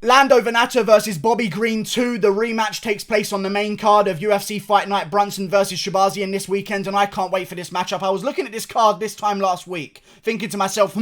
Lando Vannata versus Bobby Green 2. The rematch takes place on the main card of UFC Fight Night Brunson versus Shahbazyan this weekend, and I can't wait for this matchup. I was looking at this card this time last week, thinking to myself,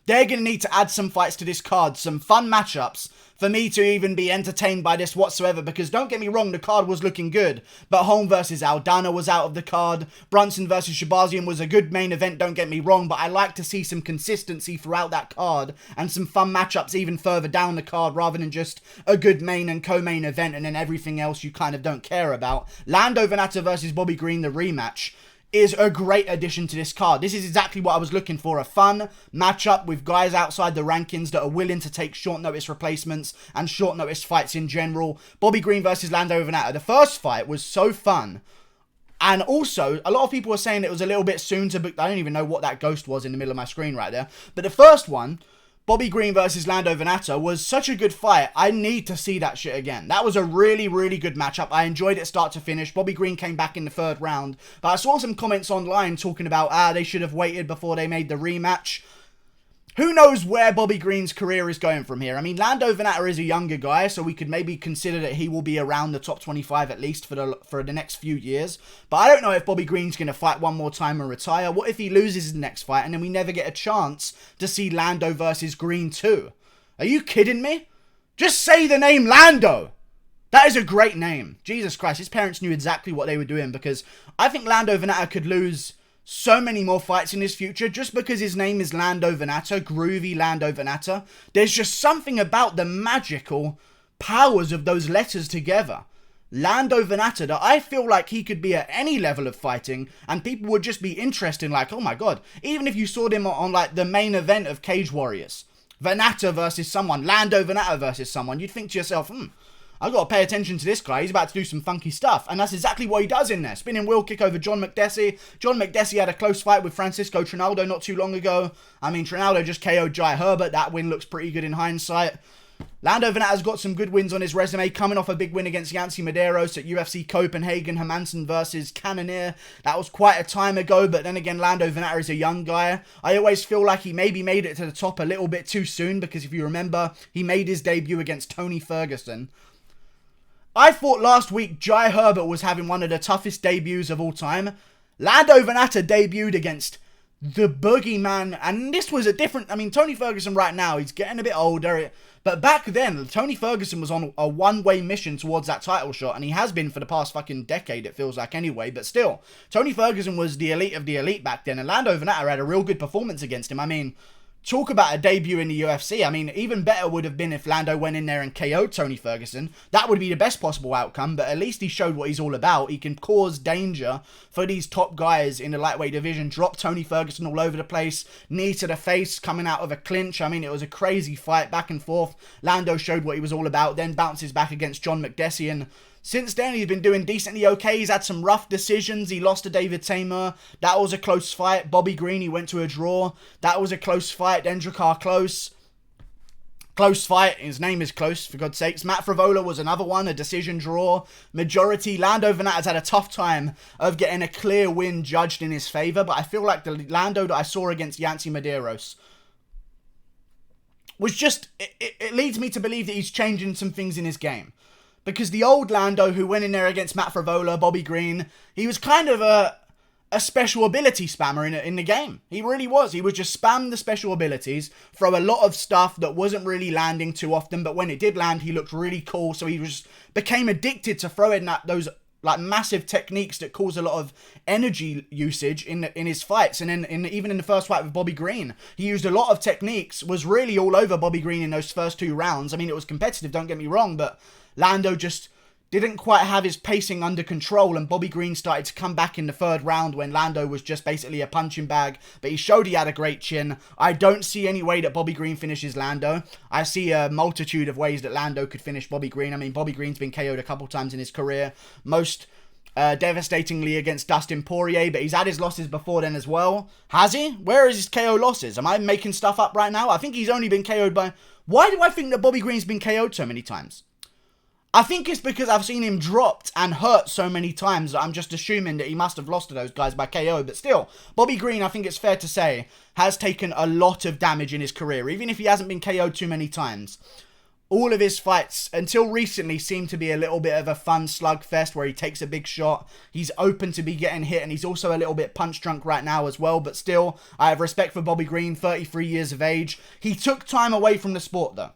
they're going to need to add some fights to this card, some fun matchups, for me to even be entertained by this whatsoever, because don't get me wrong, the card was looking good, but Holm versus Aldana was out of the card, Brunson versus Shahbazyan was a good main event, don't get me wrong, but I like to see some consistency throughout that card, and some fun matchups even further down the card, rather than just a good main and co-main event, and then everything else you kind of don't care about. Lando Vannata versus Bobby Green, the rematch, is a great addition to this card. This is exactly what I was looking for. A fun matchup with guys outside the rankings that are willing to take short notice replacements and short notice fights in general. Bobby Green versus Lando Vannata. The first fight was so fun. And also, a lot of people were saying it was a little bit soon to book. I don't even know what that ghost was in the middle of my screen right there. But the first one, Bobby Green versus Lando Vannata, was such a good fight. I need to see that shit again. That was a really, really good matchup. I enjoyed it start to finish. Bobby Green came back in the third round. But I saw some comments online talking about, they should have waited before they made the rematch. Who knows where Bobby Green's career is going from here? I mean, Lando Vannata is a younger guy, so we could maybe consider that he will be around the top 25 at least for the next few years. But I don't know if Bobby Green's going to fight one more time and retire. What if he loses his next fight and then we never get a chance to see Lando versus Green 2? Are you kidding me? Just say the name Lando! That is a great name. Jesus Christ, his parents knew exactly what they were doing, because I think Lando Vannata could lose so many more fights in his future just because his name is Lando Vannata, groovy Lando Vannata. There's just something about the magical powers of those letters together. Lando Vannata, that I feel like he could be at any level of fighting and people would just be interested, like, oh my god, even if you saw him on like the main event of Cage Warriors, Vannata versus someone, Lando Vannata versus someone, you'd think to yourself, I've got to pay attention to this guy. He's about to do some funky stuff. And that's exactly what he does in there. Spinning wheel kick over John McDessie. John McDessie had a close fight with Francisco Trinaldo not too long ago. I mean, Trinaldo just KO'd Jai Herbert. That win looks pretty good in hindsight. Lando Vannata's got some good wins on his resume, coming off a big win against Yancy Medeiros at UFC Copenhagen, Hermansson versus Cannonier. That was quite a time ago, but then again, Lando Vannata is a young guy. I always feel like he maybe made it to the top a little bit too soon, because if you remember, he made his debut against Tony Ferguson. I thought last week Jai Herbert was having one of the toughest debuts of all time. Lando Vannata debuted against the boogeyman, and this was a different... I mean, Tony Ferguson right now, he's getting a bit older, but back then, Tony Ferguson was on a one-way mission towards that title shot, and he has been for the past fucking decade, it feels like anyway, but still, Tony Ferguson was the elite of the elite back then, and Lando Vannata had a real good performance against him. I mean, talk about a debut in the UFC. I mean, even better would have been if Lando went in there and KO'd Tony Ferguson. That would be the best possible outcome, but at least he showed what he's all about. He can cause danger for these top guys in the lightweight division. Drop Tony Ferguson all over the place. Knee to the face coming out of a clinch. I mean, it was a crazy fight, back and forth. Lando showed what he was all about, then bounces back against John McDessie, and since then, he's been doing decently okay. He's had some rough decisions. He lost to David Tamer. That was a close fight. Bobby Green, he went to a draw. That was a close fight. Then Drakkar Klose. Close fight. His name is Close, for God's sakes. Matt Frevola was another one, a decision draw. Majority. Lando Vannata's had a tough time of getting a clear win judged in his favour, but I feel like the Lando that I saw against Yancy Medeiros was just... It leads me to believe that he's changing some things in his game. Because the old Lando who went in there against Matt Frevola, Bobby Green, he was kind of a special ability spammer in the game. He really was. He would just spam the special abilities, throw a lot of stuff that wasn't really landing too often, but when it did land, he looked really cool. So he became addicted to throwing those like massive techniques that cause a lot of energy usage in his fights. And then even in the first fight with Bobby Green, he used a lot of techniques, was really all over Bobby Green in those first two rounds. I mean, it was competitive, don't get me wrong, but Lando just didn't quite have his pacing under control, and Bobby Green started to come back in the third round when Lando was just basically a punching bag, but he showed he had a great chin. I don't see any way that Bobby Green finishes Lando. I see a multitude of ways that Lando could finish Bobby Green. I mean, Bobby Green's been KO'd a couple times in his career, most devastatingly against Dustin Poirier, but he's had his losses before then as well. Has he? Where is his KO losses? Am I making stuff up right now? I think he's only been KO'd by... Why do I think that Bobby Green's been KO'd so many times? I think it's because I've seen him dropped and hurt so many times that I'm just assuming that he must have lost to those guys by KO. But still, Bobby Green, I think it's fair to say, has taken a lot of damage in his career, even if he hasn't been KO'd too many times. all of his fights, until recently, seem to be a little bit of a fun slugfest where he takes a big shot. He's open to be getting hit, and he's also a little bit punch drunk right now as well. But still, I have respect for Bobby Green, 33 years of age. He took time away from the sport, though.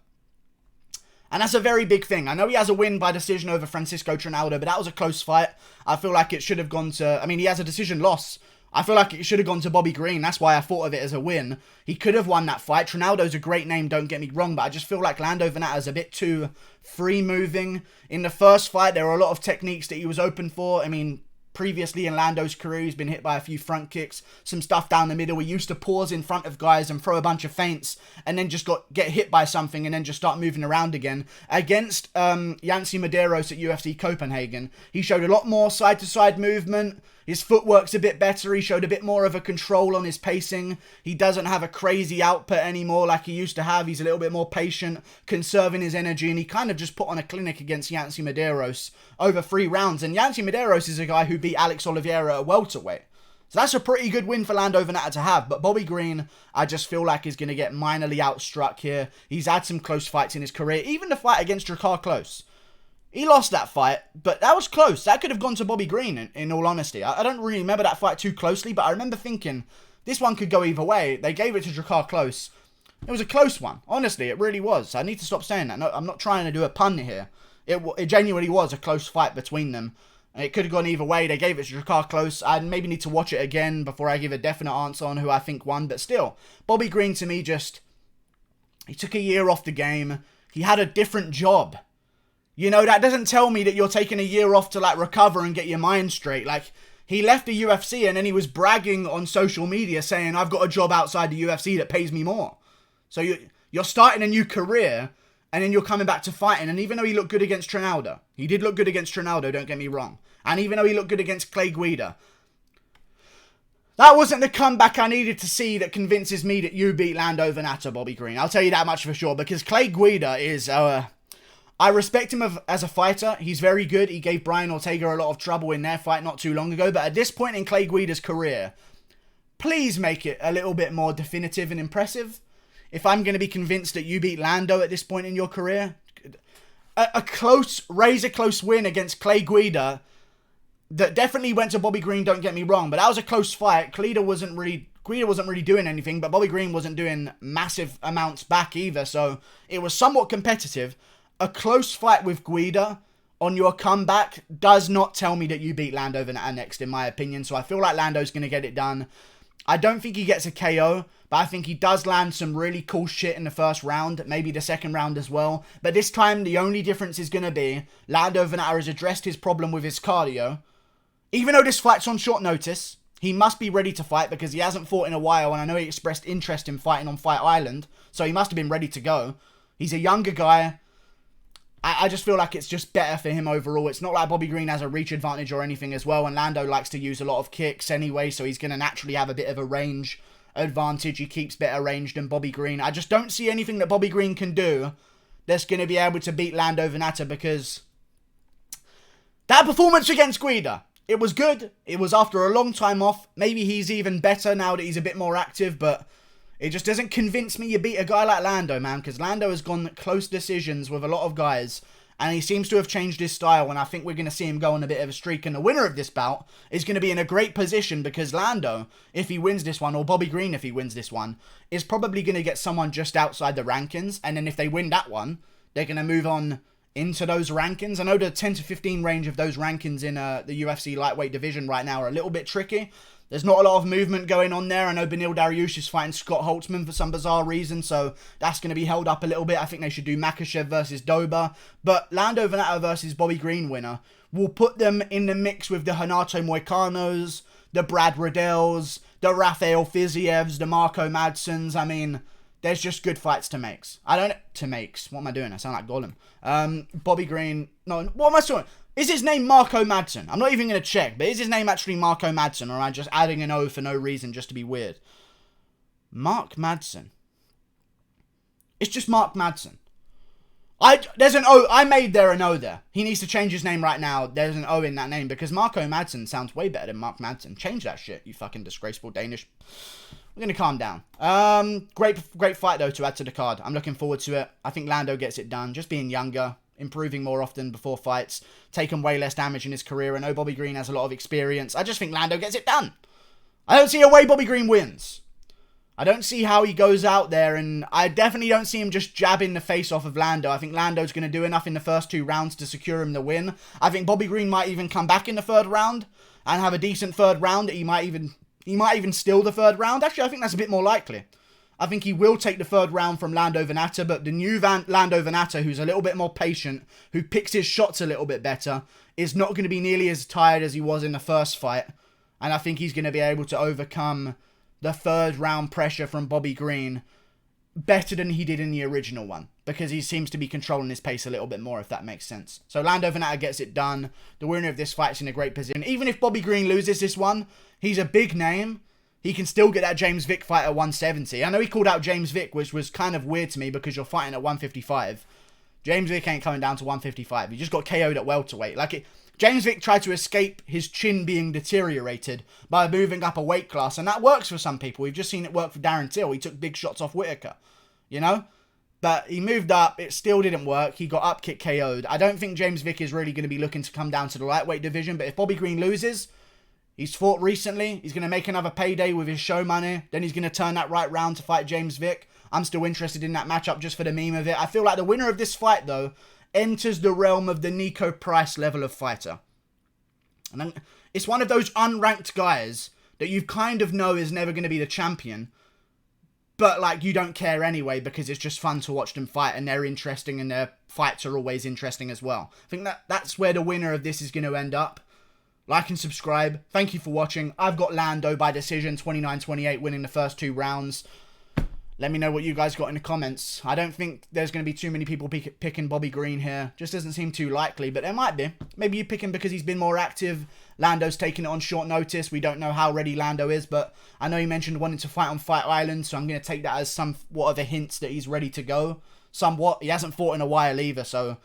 And that's a very big thing. I know he has a win by decision over Francisco Trinaldo, but that was a close fight. I feel like it should have gone to... I mean, he has a decision loss. I feel like it should have gone to Bobby Green. That's why I thought of it as a win. He could have won that fight. Trinaldo's a great name, don't get me wrong, but I just feel like Lando Vannata is a bit too free-moving. In the first fight, there were a lot of techniques that he was open for. I mean, previously in Lando's career, he's been hit by a few front kicks, some stuff down the middle. He used to pause in front of guys and throw a bunch of feints and then just get hit by something and then just start moving around again. Against Yancy Medeiros at UFC Copenhagen, he showed a lot more side-to-side movement. His footwork's a bit better. He showed a bit more of a control on his pacing. He doesn't have a crazy output anymore like he used to have. He's a little bit more patient, conserving his energy, and he kind of just put on a clinic against Yancy Medeiros over 3 rounds. And Yancy Medeiros is a guy who beat Alex Oliveira at welterweight. So that's a pretty good win for Lando Vannata to have. But Bobby Green, I just feel like is going to get minorly outstruck here. He's had some close fights in his career. Even the fight against Drakkar Klose. He lost that fight, but that was close. That could have gone to Bobby Green, in all honesty. I don't really remember that fight too closely, but I remember thinking, this one could go either way. They gave it to Drakkar Klose. It was a close one. Honestly, it really was. I need to stop saying that. No, I'm not trying to do a pun here. It genuinely was a close fight between them. It could have gone either way. They gave it to Drakkar Klose. I maybe need to watch it again before I give a definite answer on who I think won. But still, Bobby Green to me he took a year off the game. He had a different job. You know, that doesn't tell me that you're taking a year off to, like, recover and get your mind straight. Like, he left the UFC and then he was bragging on social media saying, I've got a job outside the UFC that pays me more. So you're starting a new career and then you're coming back to fighting. And even though he looked good against Trinaldo, he did look good against Trinaldo, don't get me wrong. And even though he looked good against Clay Guida, that wasn't the comeback I needed to see that convinces me that you beat Lando Vannata, Bobby Green. I'll tell you that much for sure, because Clay Guida is... I respect him as a fighter. He's very good. He gave Brian Ortega a lot of trouble in their fight not too long ago. But at this point in Clay Guida's career, please make it a little bit more definitive and impressive. If I'm going to be convinced that you beat Lando at this point in your career, a close, razor-close win against Clay Guida that definitely went to Bobby Green, don't get me wrong. But that was a close fight. Guida wasn't really doing anything, but Bobby Green wasn't doing massive amounts back either. So it was somewhat competitive. A close fight with Guida on your comeback does not tell me that you beat Lando Vannata next, in my opinion. So I feel like Lando's going to get it done. I don't think he gets a KO, but I think he does land some really cool shit in the first round, maybe the second round as well. But this time, the only difference is going to be Lando Vannata has addressed his problem with his cardio. Even though this fight's on short notice, he must be ready to fight because he hasn't fought in a while, and I know he expressed interest in fighting on Fight Island, so he must have been ready to go. He's a younger guy. I just feel like it's just better for him overall. It's not like Bobby Green has a reach advantage or anything as well, and Lando likes to use a lot of kicks anyway, so he's going to naturally have a bit of a range advantage. He keeps better range than Bobby Green. I just don't see anything that Bobby Green can do that's going to be able to beat Lando Vannata, because that performance against Guida, it was good. It was after a long time off. Maybe he's even better now that he's a bit more active, but it just doesn't convince me you beat a guy like Lando, man, because Lando has gone close decisions with a lot of guys, and he seems to have changed his style, and I think we're going to see him go on a bit of a streak, and the winner of this bout is going to be in a great position, because Lando, if he wins this one, or Bobby Green if he wins this one, is probably going to get someone just outside the rankings, and then if they win that one, they're going to move on into those rankings. I know the 10 to 15 range of those rankings in the UFC lightweight division right now are a little bit tricky. There's not a lot of movement going on there. I know Beneil Dariush is fighting Scott Holtzman for some bizarre reason, so that's going to be held up a little bit. I think they should do Makhachev versus Dober. But Lando Vannata versus Bobby Green winner will put them in the mix with the Renato Moicanos, the Brad Riddells, the Rafael Fizievs, the Marco Madsons. I mean, there's just good fights to make. What am I doing? I sound like Gollum. Bobby Green. No, what am I saying? Is his name Marco Madsen? I'm not even going to check, but is his name actually Marco Madsen, or am I just adding an O for no reason just to be weird? Mark Madsen. It's just Mark Madsen. There's an O. I made there an O there. He needs to change his name right now. There's an O in that name, because Marco Madsen sounds way better than Mark Madsen. Change that shit, you fucking disgraceful Danish. We're going to calm down. Great fight, though, to add to the card. I'm looking forward to it. I think Lando gets it done. Just being younger, improving more often before fights, taking way less damage in his career. I know Bobby Green has a lot of experience. I just think Lando gets it done. I don't see a way Bobby Green wins. I don't see how he goes out there, and I definitely don't see him just jabbing the face off of Lando. I think Lando's going to do enough in the first 2 rounds to secure him the win. I think Bobby Green might even come back in the 3rd round and have a decent 3rd round. He might even steal the 3rd round. Actually, I think that's a bit more likely. I think he will take the 3rd round from Lando Vannata, but the new Lando Vannata, who's a little bit more patient, who picks his shots a little bit better, is not going to be nearly as tired as he was in the first fight. And I think he's going to be able to overcome the 3rd round pressure from Bobby Green better than he did in the original one, because he seems to be controlling his pace a little bit more, if that makes sense. So Lando Vannata gets it done. The winner of this fight's in a great position. Even if Bobby Green loses this one, he's a big name. He can still get that James Vick fight at 170. I know he called out James Vick, which was kind of weird to me because you're fighting at 155. James Vick ain't coming down to 155. He just got KO'd at welterweight. James Vick tried to escape his chin being deteriorated by moving up a weight class, and that works for some people. We've just seen it work for Darren Till. He took big shots off Whitaker, you know? But he moved up. It still didn't work. He got up kick KO'd. I don't think James Vick is really going to be looking to come down to the lightweight division, but if Bobby Green loses, he's fought recently. He's going to make another payday with his show money. Then he's going to turn that right round to fight James Vick. I'm still interested in that matchup just for the meme of it. I feel like the winner of this fight, though, enters the realm of the Nico Price level of fighter. And then it's one of those unranked guys that you kind of know is never going to be the champion, but you don't care anyway because it's just fun to watch them fight and they're interesting and their fights are always interesting as well. I think that's where the winner of this is going to end up. Like and subscribe. Thank you for watching. I've got Lando by decision, 29-28, winning the first 2 rounds. Let me know what you guys got in the comments. I don't think there's going to be too many people picking Bobby Green here. Just doesn't seem too likely, but there might be. Maybe you pick him because he's been more active. Lando's taking it on short notice. We don't know how ready Lando is, but I know he mentioned wanting to fight on Fight Island, so I'm going to take that as somewhat of a hint that he's ready to go. Somewhat. He hasn't fought in a while either, so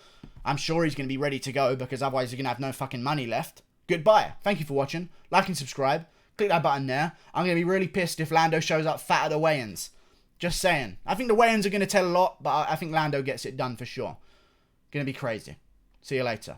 I'm sure he's going to be ready to go because otherwise he's going to have no fucking money left. Goodbye. Thank you for watching. Like and subscribe. Click that button there. I'm going to be really pissed if Lando shows up fat at the weigh-ins. Just saying. I think the weigh-ins are going to tell a lot, but I think Lando gets it done for sure. Going to be crazy. See you later.